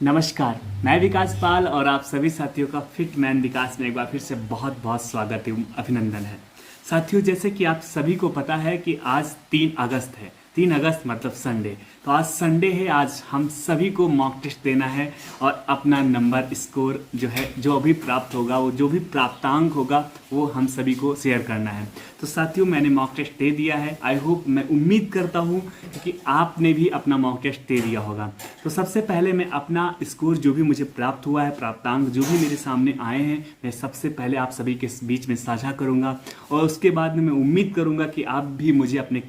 नमस्कार, मैं विकास पाल और आप सभी साथियों का फिट मैन विकास में एक बार फिर से बहुत बहुत स्वागत है, अभिनंदन है। साथियों, जैसे कि आप सभी को पता है कि आज 3 अगस्त है। 3 अगस्त मतलब संडे। तो आज संडे है, आज हम सभी को मॉक टेस्ट देना है और अपना नंबर स्कोर जो भी प्राप्त होगा, वो जो भी प्राप्तांक होगा वो हम सभी को शेयर करना है। तो साथियों, मैंने मॉक टेस्ट दे दिया है। आई होप, मैं उम्मीद करता हूँ कि आपने भी अपना मॉक टेस्ट दे दिया होगा। तो सबसे पहले मैं अपना स्कोर जो भी मुझे प्राप्त हुआ है, प्राप्तांक जो भी मेरे सामने आए हैं, मैं सबसे पहले आप सभी के बीच में साझा करूँगा और उसके बाद में मैं उम्मीद करूँगा कि आप भी मुझे अपने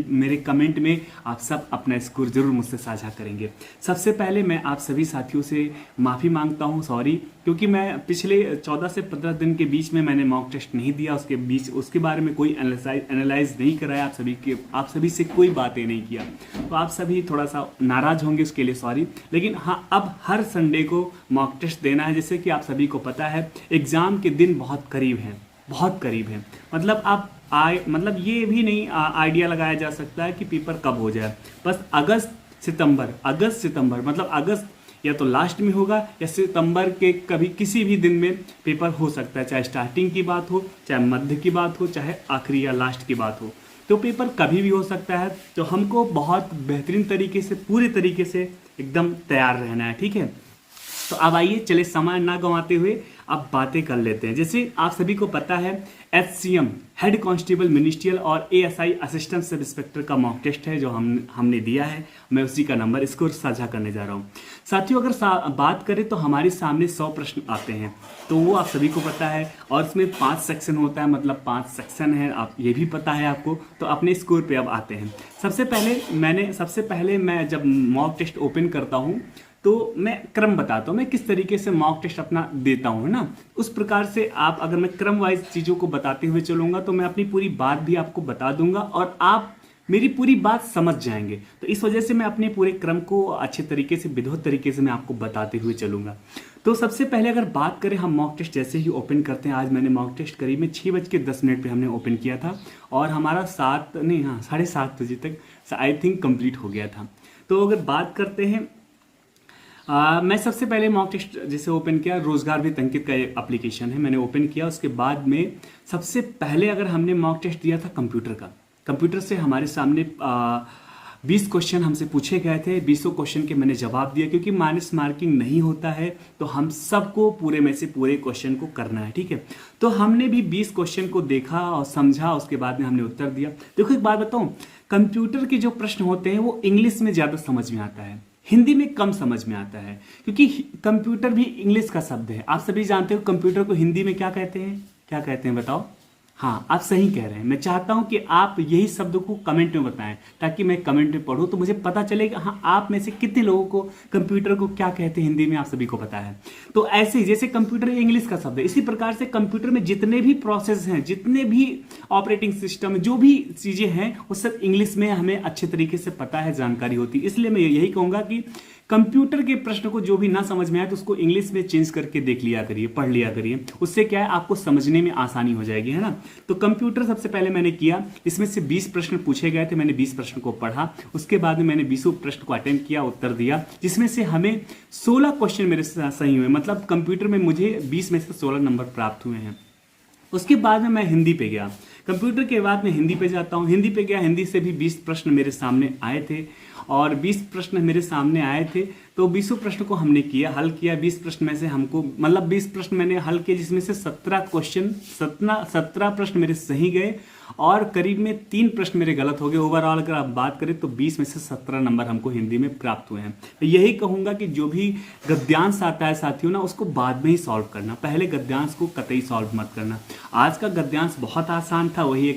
मेरे कमेंट में आप सब अपना स्कोर जरूर मुझसे साझा करेंगे। सबसे पहले मैं आप सभी साथियों से माफ़ी मांगता हूँ, सॉरी, क्योंकि मैं पिछले 14 से 15 दिन के बीच में मैंने मॉक टेस्ट नहीं दिया। उसके बारे में कोई एनालाइज नहीं कराया, आप सभी से कोई बातें नहीं किया। तो आप सभी थोड़ा सा नाराज होंगे, उसके लिए सॉरी। लेकिन हाँ, अब हर संडे को मॉक टेस्ट देना है। जैसे कि आप सभी को पता है, एग्जाम के दिन बहुत करीब हैं, बहुत करीब हैं। मतलब आप मतलब ये भी नहीं आइडिया लगाया जा सकता है कि पेपर कब हो जाए। बस अगस्त सितंबर मतलब अगस्त या तो लास्ट में होगा या सितंबर के कभी किसी भी दिन में पेपर हो सकता है। चाहे स्टार्टिंग की बात हो, चाहे मध्य की बात हो, चाहे आखिरी या लास्ट की बात हो, तो पेपर कभी भी हो सकता है। तो हमको बहुत बेहतरीन तरीके से, पूरे तरीके से एकदम तैयार रहना है, ठीक है। तो अब आइए, चले समय ना गंवाते हुए अब बातें कर लेते हैं। जैसे आप सभी को पता है, HCM हेड कांस्टेबल मिनिस्ट्रियल और ASI असिस्टेंट सब इंस्पेक्टर का मॉक टेस्ट है जो हमने दिया है। मैं उसी का नंबर स्कोर साझा करने जा रहा हूँ। साथियों, अगर बात करें तो हमारे सामने 100 प्रश्न आते हैं, तो वो आप सभी को पता है। और इसमें 5 सेक्शन होता है, मतलब 5 सेक्शन है, आप ये भी पता है आपको। तो अपने स्कोर पे अब आते हैं। सबसे पहले मैं जब मॉक टेस्ट ओपन करता हूँ तो मैं क्रम बताता हूँ, मैं किस तरीके से मॉक टेस्ट अपना देता हूँ ना। उस प्रकार से आप, अगर मैं क्रम वाइज चीज़ों को बताते हुए चलूँगा तो मैं अपनी पूरी बात भी आपको बता दूंगा और आप मेरी पूरी बात समझ जाएंगे। तो इस वजह से मैं अपने पूरे क्रम को अच्छे तरीके से, विधिवत तरीके से मैं आपको बताते हुए चलूँगा। तो सबसे पहले अगर बात करें, हम मॉक टेस्ट जैसे ही ओपन करते हैं, आज मैंने मॉक टेस्ट करीब में 6:10 पर हमने ओपन किया था और हमारा 7:30 बजे तक आई थिंक कंप्लीट हो गया था। तो अगर बात करते हैं, मैं सबसे पहले मॉक टेस्ट जैसे ओपन किया, रोजगार विद अंकित का एप्लीकेशन है, मैंने ओपन किया। उसके बाद में सबसे पहले अगर हमने मॉक टेस्ट दिया था कंप्यूटर का, कंप्यूटर से हमारे सामने 20 क्वेश्चन हमसे पूछे गए थे। 20 क्वेश्चन के मैंने जवाब दिया, क्योंकि माइनस मार्किंग नहीं होता है, तो हम सबको पूरे में से पूरे क्वेश्चन को करना है, ठीक है। तो हमने भी 20 क्वेश्चन को देखा और समझा, उसके बाद में हमने उत्तर दिया। देखो, एक बात बताऊं, कंप्यूटर के जो प्रश्न होते हैं वो इंग्लिश में ज़्यादा समझ में आता है, हिंदी में कम समझ में आता है, क्योंकि कंप्यूटर भी इंग्लिश का शब्द है। आप सभी जानते हो कंप्यूटर को हिंदी में क्या कहते हैं, क्या कहते हैं बताओ? हाँ, आप सही कह रहे हैं। मैं चाहता हूं कि आप यही शब्द को कमेंट में बताएं, ताकि मैं कमेंट में पढूं तो मुझे पता चले कि हाँ, आप में से कितने लोगों को कंप्यूटर को क्या कहते हैं हिंदी में, आप सभी को पता है। तो ऐसे ही जैसे कंप्यूटर इंग्लिश का शब्द है, इसी प्रकार से कंप्यूटर में जितने भी प्रोसेस हैं, जितने भी ऑपरेटिंग सिस्टम, जो भी चीजें हैं, वो सब इंग्लिश में हमें अच्छे तरीके से पता है, जानकारी होती है। इसलिए मैं यही कहूंगा कि कंप्यूटर के प्रश्न को जो भी ना समझ में आए तो उसको इंग्लिश में चेंज करके देख लिया करिए, पढ़ लिया करिए। उससे क्या है, आपको समझने में आसानी हो जाएगी, है ना। तो कंप्यूटर सबसे पहले मैंने किया, इसमें से 20 प्रश्न पूछे गए थे, मैंने 20 प्रश्न को पढ़ा। उसके बाद में मैंने 20 प्रश्न को अटेम्प्ट किया, उत्तर दिया, जिसमें से हमें 16 क्वेश्चन मेरे सही हुए। मतलब कंप्यूटर में मुझे 20 में से 16 नंबर प्राप्त हुए हैं। उसके बाद में मैं हिंदी पे गया, कंप्यूटर के बाद मैं हिंदी पे जाता हूँ। हिंदी पे गया, हिंदी से भी 20 प्रश्न मेरे सामने आए थे और 20 प्रश्न मेरे सामने आए थे, तो 20 प्रश्न को हमने किया, हल किया। 20 प्रश्न में से हमको, मतलब 20 प्रश्न मैंने हल किए, जिसमें से 17 प्रश्न मेरे सही गए और करीब में 3 प्रश्न मेरे गलत हो गए। ओवरऑल अगर आप बात करें तो 20 में से 17 नंबर हमको हिंदी में प्राप्त हुए हैं। यही कहूँगा कि जो भी गद्यांश आता है साथियों ना, उसको बाद में ही सॉल्व करना, पहले गद्यांश को कतई सॉल्व मत करना। आज का गद्यांश बहुत आसान था। वही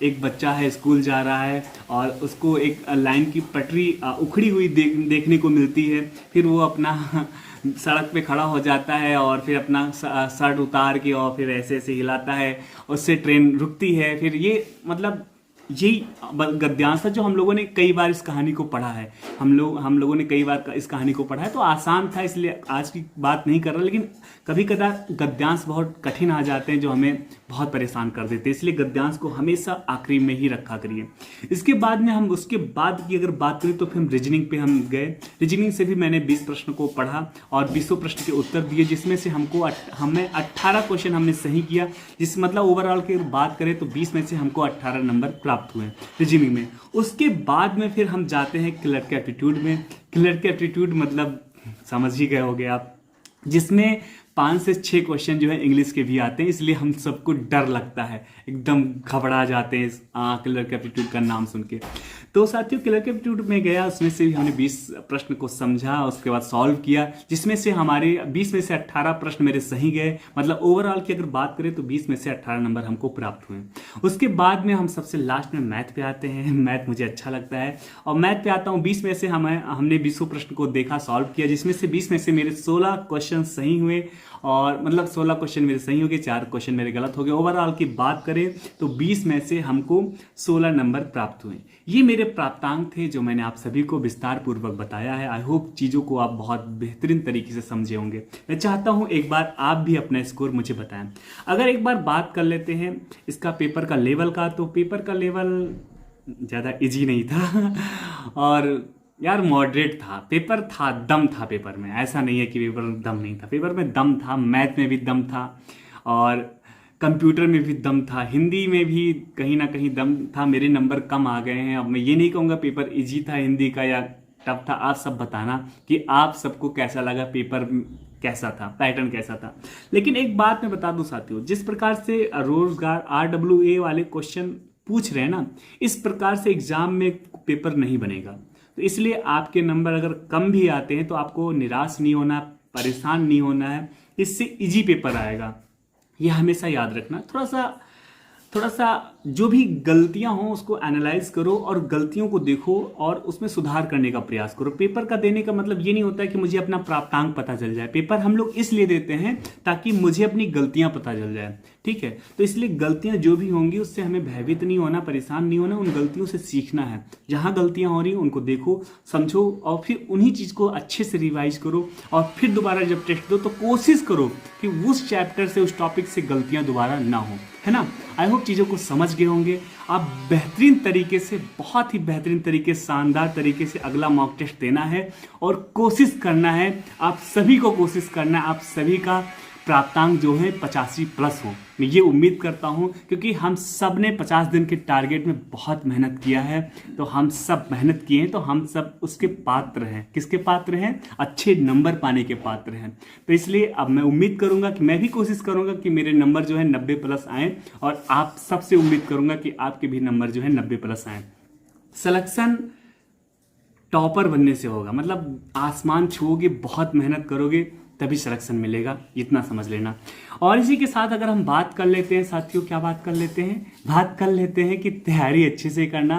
एक बच्चा है, स्कूल जा रहा है और उसको एक लाइन की पटरी उखड़ी हुई देखने को मिलती है, फिर वो अपना सड़क पे खड़ा हो जाता है और फिर अपना शर्ट उतार के और फिर ऐसे ऐसे हिलाता है, उससे ट्रेन रुकती है। फिर ये मतलब यही गद्यांश है जो हम लोगों ने कई बार इस कहानी को पढ़ा है, हम लोगों ने कई बार इस कहानी को पढ़ा है। तो आसान था, इसलिए आज की बात नहीं कर रहा, लेकिन कभी कदा गद्यांश बहुत कठिन आ जाते हैं जो हमें बहुत परेशान कर देते हैं, इसलिए गद्यांश को हमेशा आखिरी में ही रखा करिए। इसके बाद में हम उसके बाद की अगर बात करें तो फिर हम रीजनिंग पे हम गए। रीजनिंग से भी मैंने 20 प्रश्न को पढ़ा और 20 प्रश्न के उत्तर दिए, जिसमें से हमें 18 क्वेश्चन हमने सही किया, जिस मतलब ओवरऑल की बात करें तो 20 में से हमको 18 नंबर प्राप्त हुए रीजनिंग में। उसके बाद में फिर हम जाते हैं क्लर्क एप्टीट्यूड में। क्लर्क एप्टीट्यूड मतलब समझ ही गए होंगे आप, जिसमें 5 से 6 क्वेश्चन जो है इंग्लिश के भी आते हैं, इसलिए हम सबको डर लगता है, एकदम घबरा जाते हैं क्लर्क एप्टीट्यूड का नाम सुन के। तो साथियों क्लर्क एप्टीट्यूड में गया, उसमें से भी हमने 20 प्रश्न को समझा, उसके बाद सॉल्व किया, जिसमें से हमारे 20 में से 18 प्रश्न मेरे सही गए। मतलब ओवरऑल की अगर बात करें तो 20 में से 18 नंबर हमको प्राप्त हुए। उसके बाद में हम सबसे लास्ट में मैथ पे आते हैं। मैथ मुझे अच्छा लगता है और मैथ पे आता हूँ। 20 में से हमने 20 प्रश्न को देखा, सॉल्व किया, जिसमें से 20 में से मेरे 16 क्वेश्चन सही हुए और मतलब 16 क्वेश्चन मेरे सही हो गए, 4 क्वेश्चन मेरे गलत हो गए। ओवरऑल की बात करें तो 20 में से हमको 16 नंबर प्राप्त हुए। ये मेरे प्राप्तांक थे जो मैंने आप सभी को विस्तार पूर्वक बताया है। आई होप चीज़ों को आप बहुत बेहतरीन तरीके से समझे होंगे। मैं चाहता हूँ एक बार आप भी अपना स्कोर मुझे बताएं। अगर एक बार बात कर लेते हैं इसका पेपर का लेवल का, तो पेपर का लेवल ज़्यादा इजी नहीं था और यार मॉडरेट था। पेपर था, दम था पेपर में, ऐसा नहीं है कि पेपर में दम नहीं था। पेपर में दम था, मैथ में भी दम था और कंप्यूटर में भी दम था, हिंदी में भी कहीं ना कहीं दम था। मेरे नंबर कम आ गए हैं। अब मैं ये नहीं कहूँगा पेपर इजी था हिंदी का या टफ था। आप सब बताना कि आप सबको कैसा लगा, पेपर कैसा था, पैटर्न कैसा था। लेकिन एक बात मैं बता दूं साथियों, जिस प्रकार से रोजगार RWA वाले क्वेश्चन पूछ रहे हैं ना, इस प्रकार से एग्जाम में पेपर नहीं बनेगा। तो इसलिए आपके नंबर अगर कम भी आते हैं तो आपको निराश नहीं होना, परेशान नहीं होना है, इससे इजी पेपर आएगा। यह हमेशा याद रखना। थोड़ा सा जो भी गलतियां हों उसको एनालाइज करो और गलतियों को देखो और उसमें सुधार करने का प्रयास करो। पेपर का देने का मतलब ये नहीं होता है कि मुझे अपना प्राप्तांक पता चल जाए। पेपर हम लोग इसलिए देते हैं ताकि मुझे अपनी गलतियां पता चल जाए, ठीक है। तो इसलिए गलतियां जो भी होंगी उससे हमें भयभीत नहीं होना, परेशान नहीं होना, उन गलतियों से सीखना है। जहां गलतियां हो रही हैं उनको देखो, समझो और फिर उन्हीं चीज को अच्छे से रिवाइज करो और फिर दोबारा जब टेस्ट दो तो कोशिश करो कि उस चैप्टर से, उस टॉपिक से गलतियां दोबारा ना हो, है ना। आई होप चीज़ों को समझ गए होंगे आप। बेहतरीन तरीके से, बहुत ही बेहतरीन तरीके, शानदार तरीके से अगला मॉक टेस्ट देना है और कोशिश करना है, आप सभी को कोशिश करना है, आप सभी का प्राप्तांक जो है 85+ हो। मैं ये उम्मीद करता हूँ क्योंकि हम सब ने 50 दिन के टारगेट में बहुत मेहनत किया है। तो हम सब मेहनत किए हैं तो हम सब उसके पात्र हैं। किसके पात्र हैं? अच्छे नंबर पाने के पात्र हैं। तो इसलिए अब मैं उम्मीद करूँगा कि मैं भी कोशिश करूँगा कि मेरे नंबर जो है 90+ आएँ और आप सबसे उम्मीद करूँगा कि आपके भी नंबर जो है 90+ आएँ। सिलेक्शन टॉपर बनने से होगा, मतलब आसमान छुओगे, बहुत मेहनत करोगे तभी सिलेक्शन मिलेगा, इतना समझ लेना। और इसी के साथ अगर हम बात कर लेते हैं साथियों, क्या बात कर लेते हैं? बात कर लेते हैं कि तैयारी अच्छे से करना,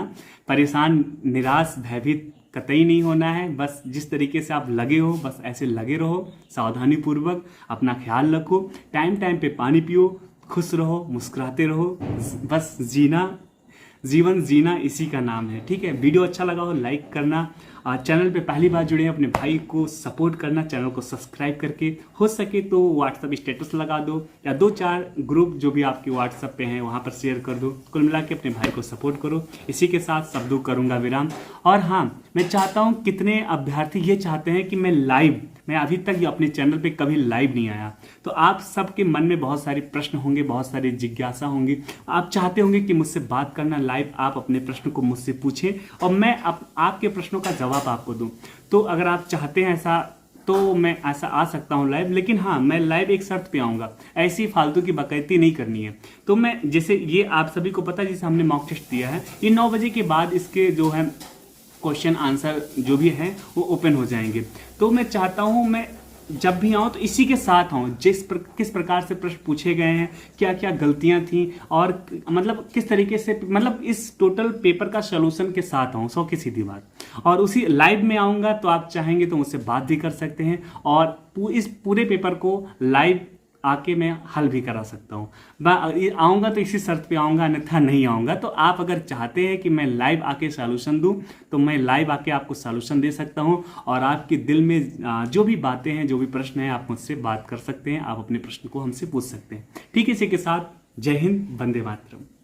परेशान, निराश, भयभीत कतई नहीं होना है। बस जिस तरीके से आप लगे हो बस ऐसे लगे रहो, सावधानी पूर्वक अपना ख्याल रखो, टाइम टाइम पे पानी पियो, खुश रहो, मुस्कुराते रहो। बस जीवन जीना इसी का नाम है, ठीक है। वीडियो अच्छा लगा हो लाइक करना, चैनल पे पहली बार जुड़े हैं अपने भाई को सपोर्ट करना, चैनल को सब्सक्राइब करके, हो सके तो व्हाट्सएप स्टेटस लगा दो या 2-4 ग्रुप जो भी आपके व्हाट्सएप पे हैं वहाँ पर शेयर कर दो। कुल मिला के अपने भाई को सपोर्ट करो। इसी के साथ शब्दों करूँगा विराम। और हाँ, मैं चाहता हूँ, कितने अभ्यर्थी ये चाहते हैं कि मैं अभी तक अपने चैनल पे कभी लाइव नहीं आया। तो आप सबके मन में बहुत सारे प्रश्न होंगे, बहुत सारी जिज्ञासा होंगी, आप चाहते होंगे कि मुझसे बात करना लाइव, आप अपने प्रश्न को मुझसे पूछें और मैं आपके प्रश्नों का जवाब आपको दूं। तो अगर आप चाहते हैं ऐसा तो मैं ऐसा आ सकता हूं लाइव। लेकिन हाँ, मैं लाइव एक शर्त पे आऊँगा, ऐसी फालतू की बकैती नहीं करनी है। तो मैं, जैसे ये आप सभी को पता है, जैसे हमने मॉक टेस्ट दिया है, ये 9 बजे के बाद इसके जो है क्वेश्चन आंसर जो भी है वो ओपन हो जाएंगे। तो मैं चाहता हूँ मैं जब भी आऊँ तो इसी के साथ आऊँ, किस प्रकार से प्रश्न पूछे गए हैं, क्या क्या गलतियाँ थी और मतलब किस तरीके से, मतलब इस टोटल पेपर का सॉल्यूशन के साथ आऊँ, 100 की सीधी बात। और उसी लाइव में आऊँगा तो आप चाहेंगे तो मुझसे बात भी कर सकते हैं और इस पूरे पेपर को लाइव आके मैं हल भी करा सकता हूँ। मैं आऊँगा तो इसी शर्त पे आऊँगा, अन्यथा नहीं आऊँगा। तो आप अगर चाहते हैं कि मैं लाइव आके सॉल्यूशन दूँ तो मैं लाइव आके आपको सॉल्यूशन दे सकता हूँ और आपके दिल में जो भी बातें हैं, जो भी प्रश्न हैं, आप मुझसे बात कर सकते हैं, आप अपने प्रश्न को हमसे पूछ सकते हैं। ठीक है, इसी के साथ जय हिंद, वंदे मातरम।